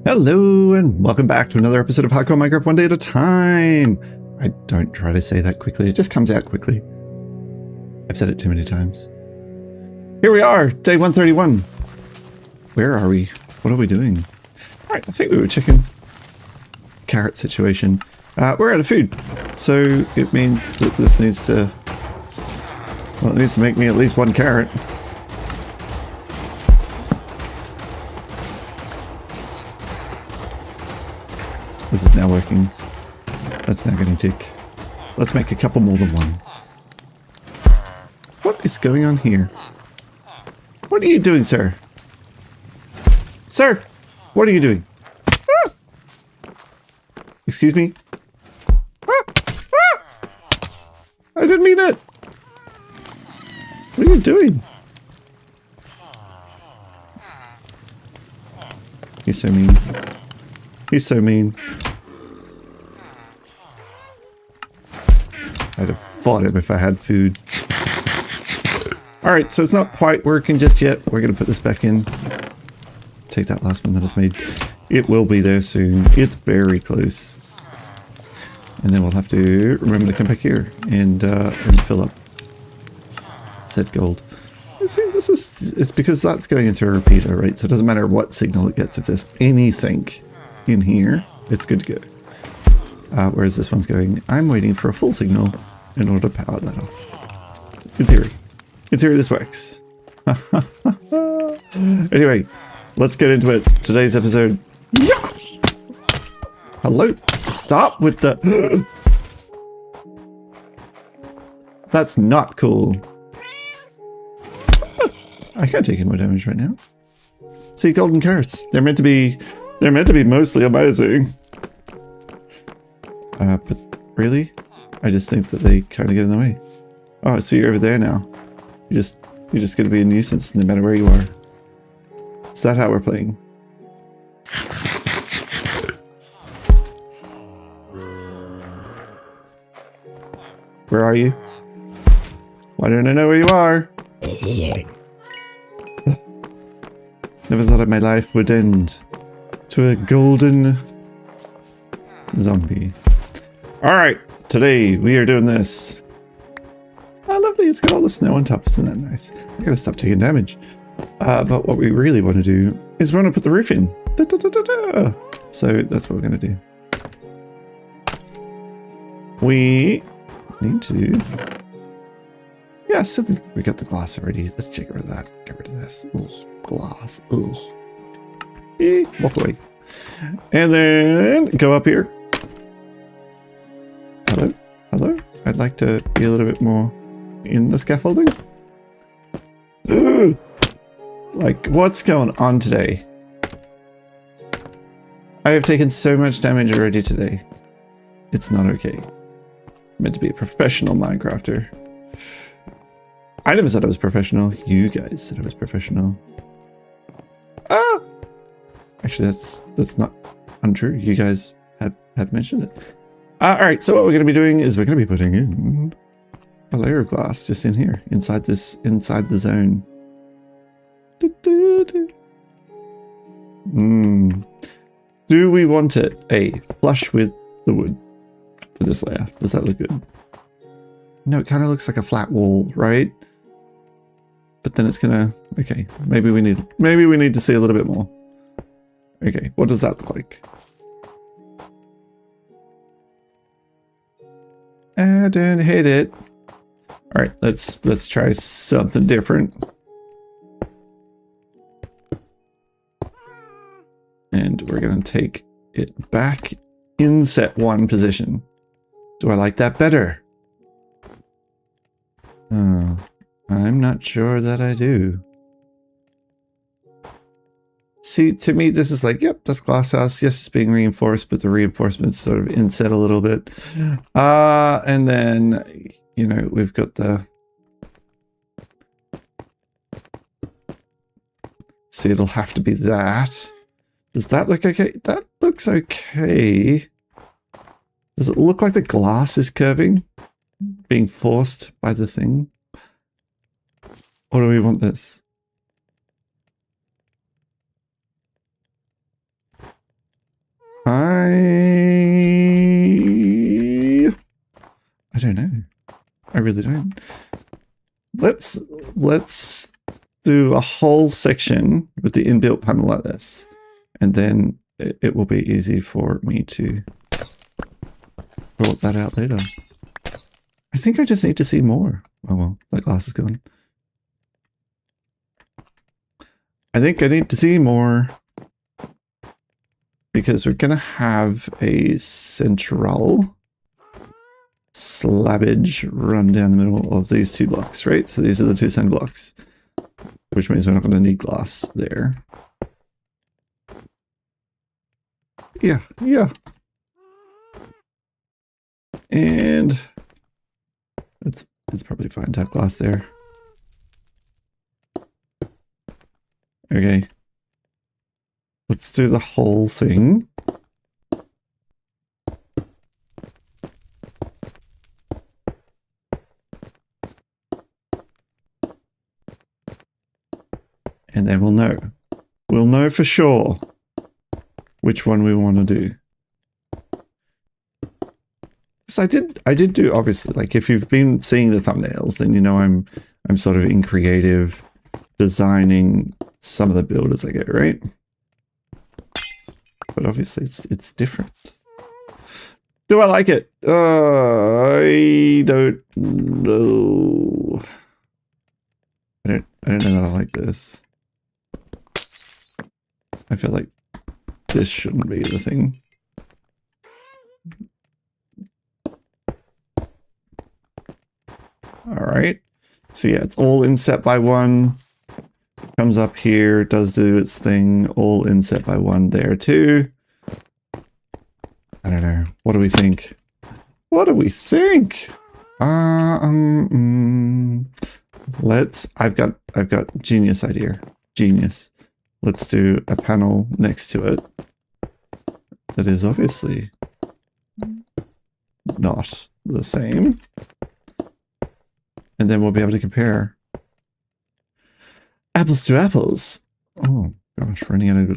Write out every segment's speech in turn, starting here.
Hello and welcome back to another episode of Hardcore Minecraft One Day at a Time. I don't try to say that quickly, it just comes out quickly. I've said it too many times. Here we are, day 131. Where are we? What are we doing? Alright, I think we were checking carrot situation. We're out of food, so it means that this needs to... well, it needs to make me at least one carrot. This is now working. That's now getting tick. Let's make a couple more than one. What is going on here? What are you doing, sir? Sir! What are you doing? Ah! Excuse me? Ah! Ah! I didn't mean it! What are you doing? He's so mean. He's so mean. I'd have fought him if I had food. Alright, so it's not quite working just yet. We're going to put this back in. Take that last one that it's made. It will be there soon. It's very close. And then we'll have to remember to come back here and fill up said gold. See, it's because that's going into a repeater, right? So it doesn't matter what signal it gets. If there's anything in here, it's good to go. Whereas this one's going, I'm waiting for a full signal in order to power that off. In theory. In theory, this works. Anyway, let's get into it. Today's episode. Yeah! Hello? Stop with the... That's not cool. I can't take any more damage right now. See, golden carrots. They're meant to be mostly amazing. But really? I just think that they kind of get in the way. Oh, so you're over there now. You're just going to be a nuisance no matter where you are. Is that how we're playing? Where are you? Why don't I know where you are? Never thought my life would end to a golden zombie. Alright, today we are doing this. Oh, lovely, it's got all the snow on top, isn't that nice? I gotta stop taking damage. But what we really want to do is we want to put the roof in. Da, da, da, da, da. So that's what we're going to do. We need to... yeah, so we got the glass already. Let's check rid of that. Get rid of this. Ugh, glass. Ugh. Walk away. And then go up here. Hello? Hello? I'd like to be a little bit more in the scaffolding. Ugh. Like, what's going on today? I have taken so much damage already today. It's not okay. I'm meant to be a professional Minecrafter. I never said I was professional. You guys said I was professional. Ah! Actually, that's not untrue. You guys have mentioned it. Alright, so what we're going to be doing is we're going to be putting in a layer of glass just in here, inside the zone. Do we want it flush with the wood for this layer? Does that look good? No, it kind of looks like a flat wall, right? But then it's gonna... okay, maybe we need to see a little bit more. Okay, what does that look like? I don't hate it. All right, let's try something different. And we're gonna take it back in set 1 position. Do I like that better? Oh, I'm not sure that I do. See, to me, this is like, yep, that's glass house. Yes, it's being reinforced, but the reinforcement's sort of inset a little bit. And then, you know, we've got the... see, it'll have to be that. Does that look okay? That looks okay. Does it look like the glass is curving? Being forced by the thing? Or do we want this? don't know. I really don't. Let's do a whole section with the inbuilt panel like this, and then it will be easy for me to sort that out later. I think I just need to see more. Oh well, that glass is gone. I think I need to see more because we're gonna have a central slabbage run down the middle of these 2 blocks, right? So these are the 2 center blocks, which means we're not going to need glass there. Yeah. And it's probably fine to have glass there. Okay. Let's do the whole thing. And then we'll know. We'll know for sure which one we want to do. So I did do, obviously, like if you've been seeing the thumbnails, then you know I'm sort of in creative designing some of the builders I get, right? But obviously it's different. Do I like it? I don't know. I don't know that I like this. I feel like this shouldn't be the thing. All right. So yeah, it's all inset by 1. Comes up here, does do its thing, all inset by 1 there too. I don't know. What do we think? What do we think? I've got genius idea. Genius. Let's do a panel next to it that is obviously not the same. And then we'll be able to compare apples to apples. Oh gosh, running out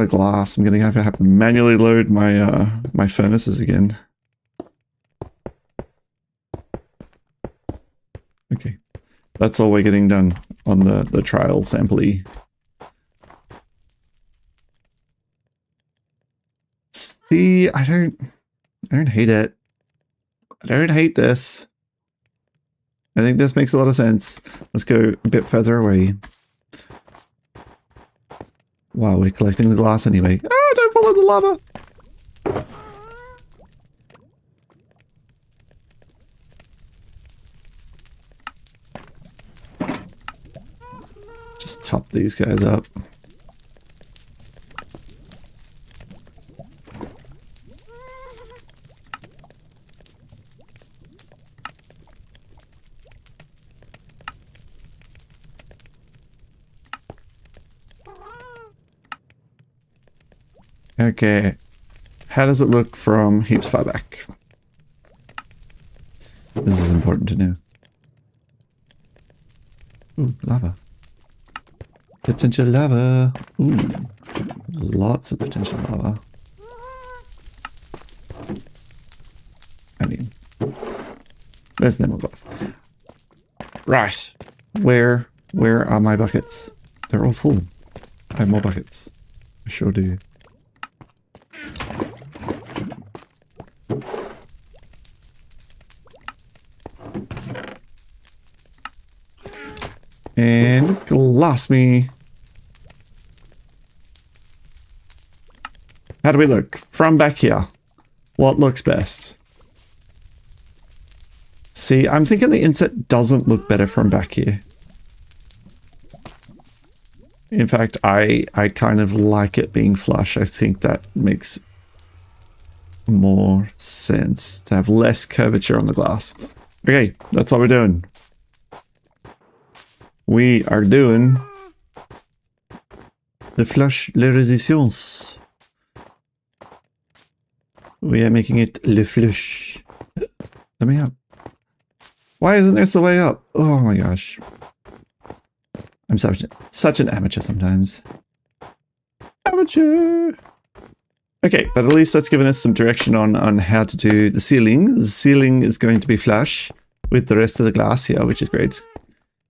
of glass. I'm gonna have to manually load my my furnaces again. Okay, that's all we're getting done on the trial sample-y. See, I don't hate it. I don't hate this. I think this makes a lot of sense. Let's go a bit further away. Wow, we're collecting the glass anyway. Oh, don't follow the lava! Just top these guys up. Okay, how does it look from heaps far back? This is important to know. Ooh, lava. Potential lava. Ooh, lots of potential lava. I mean, there's no more glass. Right, where are my buckets? They're all full. I have more buckets. I sure do. And glass me. How do we look? From back here. What looks best? See, I'm thinking the inset doesn't look better from back here. In fact, I kind of like it being flush. I think that makes more sense to have less curvature on the glass. Okay, that's what we're doing. We are doing the flush le resistance. We are making it le flush. Let me up. Why isn't there a way up? Oh my gosh. I'm such an amateur sometimes. Amateur! Okay, but at least that's given us some direction on how to do the ceiling. The ceiling is going to be flush with the rest of the glass here, which is great.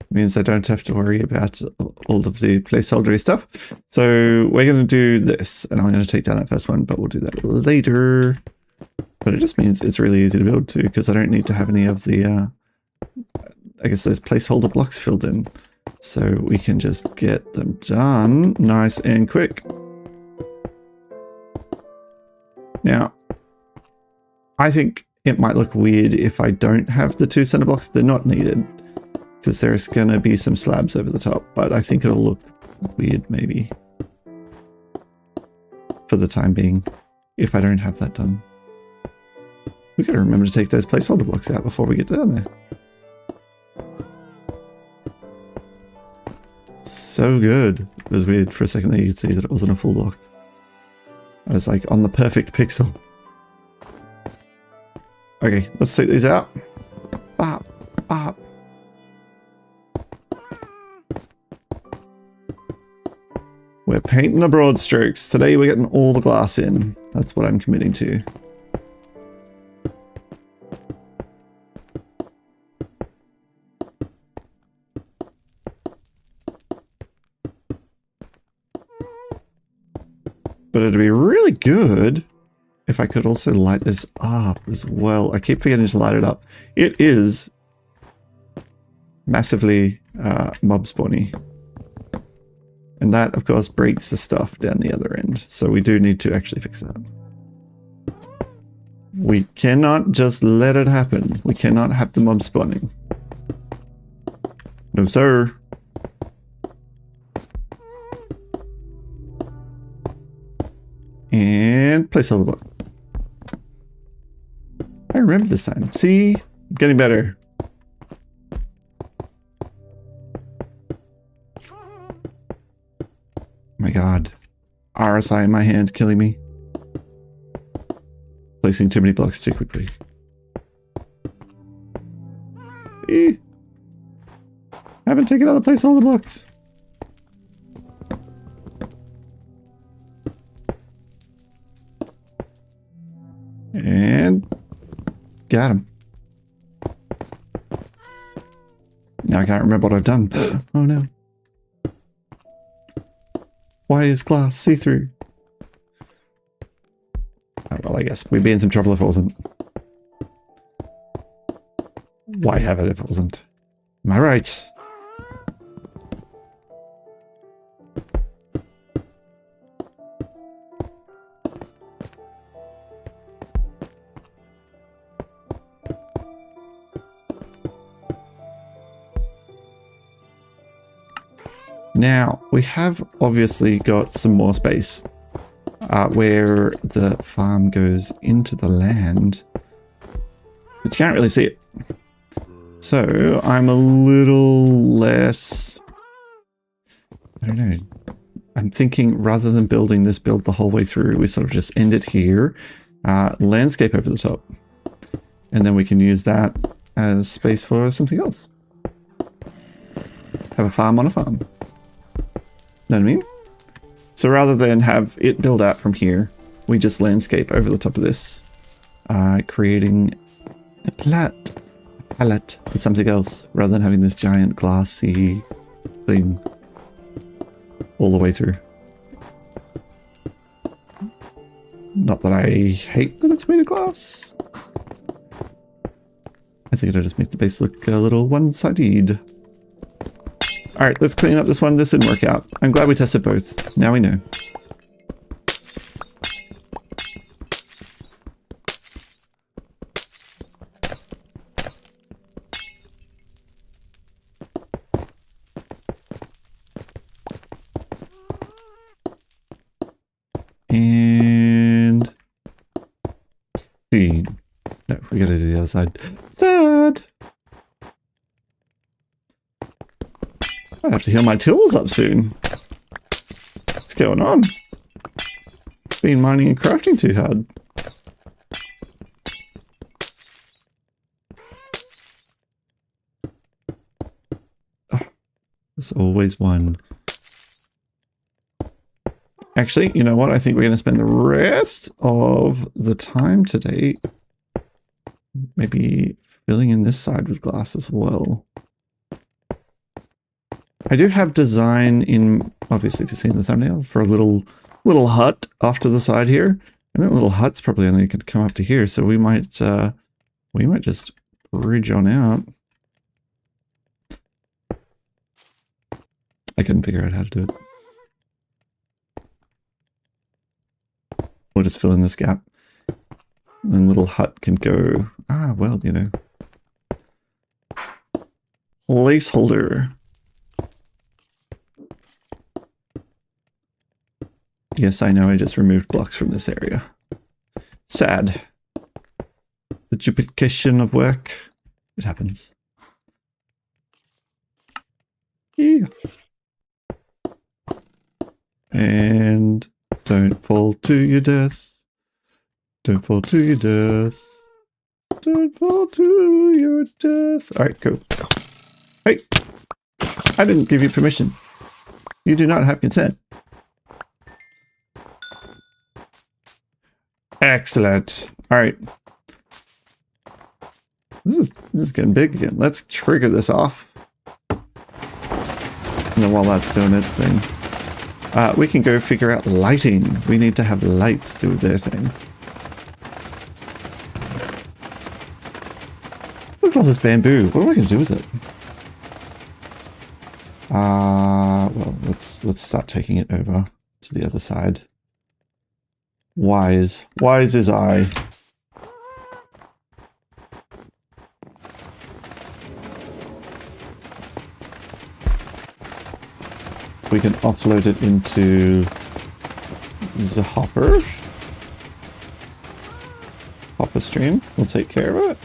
It means I don't have to worry about all of the placeholdery stuff. So we're going to do this, and I'm going to take down that first one, but we'll do that later. But it just means it's really easy to build too, because I don't need to have any of the, I guess those placeholder blocks filled in. So we can just get them done nice and quick. Now, I think it might look weird if I don't have the 2 center blocks. They're not needed because there's going to be some slabs over the top, but I think it'll look weird maybe for the time being if I don't have that done. We got to remember to take those placeholder blocks out before we get down there. So good. It was weird for a second there, you could see that it wasn't a full block. I was like on the perfect pixel. Okay, let's take these out. Bop, bop. We're painting the broad strokes. Today we're getting all the glass in. That's what I'm committing to. But it'd be really good if I could also light this up as well. I keep forgetting to light it up. It is massively mob spawny. And that, of course, breaks the stuff down the other end. So we do need to actually fix that. We cannot just let it happen. We cannot have the mob spawning. No, sir. And placeholder block. I remember this time. See? I'm getting better. Oh my god. RSI in my hand killing me. Placing too many blocks too quickly. I haven't taken out the placeholder blocks. And got him. Now I can't remember what I've done. Oh no. Why is glass see-through? Oh, well, I guess we'd be in some trouble if it wasn't. Why have it if it wasn't? Am I right? Now, we have obviously got some more space where the farm goes into the land, but you can't really see it. So I'm a little less, I don't know, I'm thinking rather than building this build the whole way through, we sort of just end it here, landscape over the top, and then we can use that as space for something else. Have a farm on a farm. Know what I mean? So rather than have it build out from here, we just landscape over the top of this, creating a palette for something else, rather than having this giant glassy thing all the way through. Not that I hate that it's made of glass. I think it'll just make the base look a little one-sided. Alright, let's clean up this one. This didn't work out. I'm glad we tested both. Now we know. And seed. No, we gotta do the other side. Sad. I have to heal my tills up soon. What's going on? Been mining and crafting too hard. Oh, there's always one. Actually, you know what? I think we're going to spend the rest of the time today maybe filling in this side with glass as well. I do have design in, obviously if you've seen the thumbnail, for a little hut off to the side here. And that little hut's probably only going to come up to here, so we might just bridge on out. I couldn't figure out how to do it. We'll just fill in this gap. And then little hut can go, well, you know. Placeholder. Yes, I know I just removed blocks from this area. Sad. The duplication of work. It happens. Yeah. And don't fall to your death. Don't fall to your death. Don't fall to your death. Alright, go. Hey! I didn't give you permission. You do not have consent. Excellent. Alright. This is getting big again. Let's trigger this off. And then while that's doing its thing, we can go figure out lighting. We need to have lights do their thing. Look at all this bamboo. What am I going to do with it? Well, let's start taking it over to the other side. Wise as I. We can upload it into the hopper stream. We'll take care of it.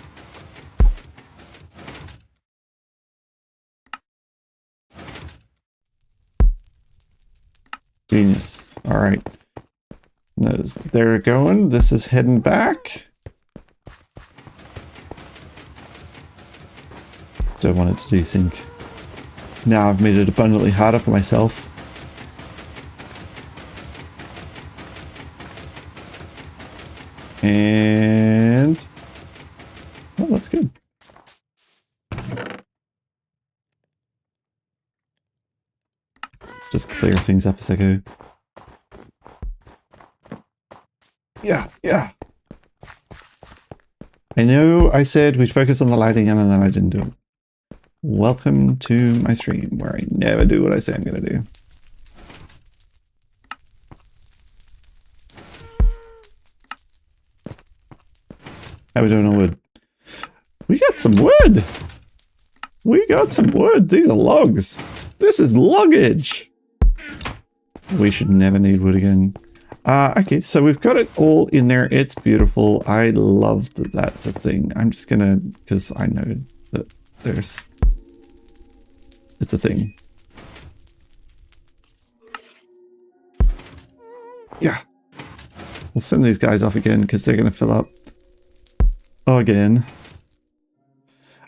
Genius. All right. They're going. This is heading back. Don't want it to desync. Now I've made it abundantly harder for myself. And... oh, that's good. Just clear things up as I go. Yeah. I know I said we'd focus on the lighting and then I didn't do it. Welcome to my stream where I never do what I say I'm going to do. How are we doing on wood? We got some wood! We got some wood! These are logs! This is luggage! We should never need wood again. Okay, so we've got it all in there. It's beautiful. I love that that's a thing. I'm just gonna, because I know that there's... it's a thing. Yeah. We'll send these guys off again because they're going to fill up again.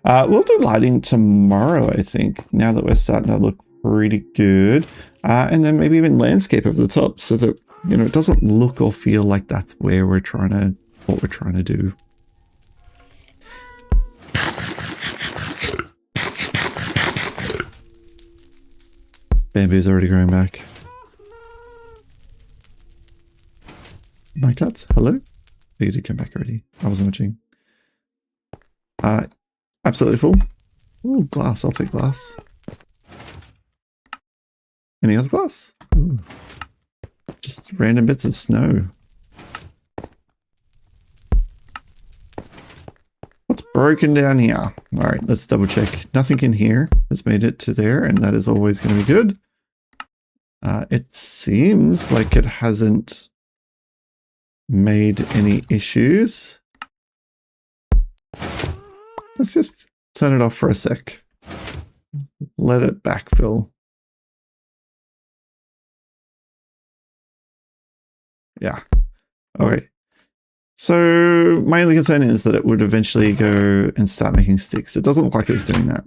We'll do lighting tomorrow, I think, now that we're starting to look pretty good. And then maybe even landscape over the top so that, you know, it doesn't look or feel like that's where we're trying to, what we're trying to do. Bamboo's already growing back. My cats, hello? You did come back already. I wasn't watching. Absolutely full. Ooh, glass. I'll take glass. Any other glass? Ooh. Just random bits of snow. What's broken down here? Alright, let's double check. Nothing in here has made it to there, and that is always going to be good. It seems like it hasn't made any issues. Let's just turn it off for a sec. Let it backfill. Yeah. Okay. So my only concern is that it would eventually go and start making sticks. It doesn't look like it was doing that.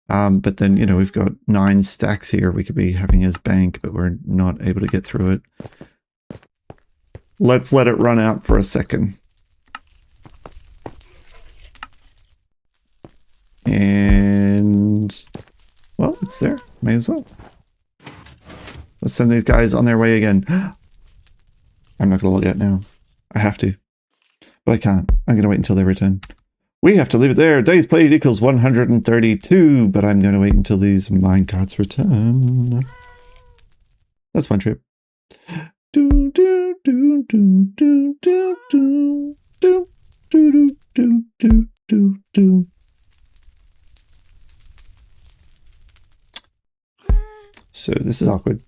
But then, you know, we've got 9 stacks here we could be having as bank, but we're not able to get through it. Let's let it run out for a second. And, well, it's there. May as well. Let's send these guys on their way again. I'm not going to look at it now. I have to. But I can't. I'm going to wait until they return. We have to leave it there. Days played equals 132, but I'm going to wait until these minecarts return. That's one trip. Do do do do do do do do do do do do do. So this is awkward.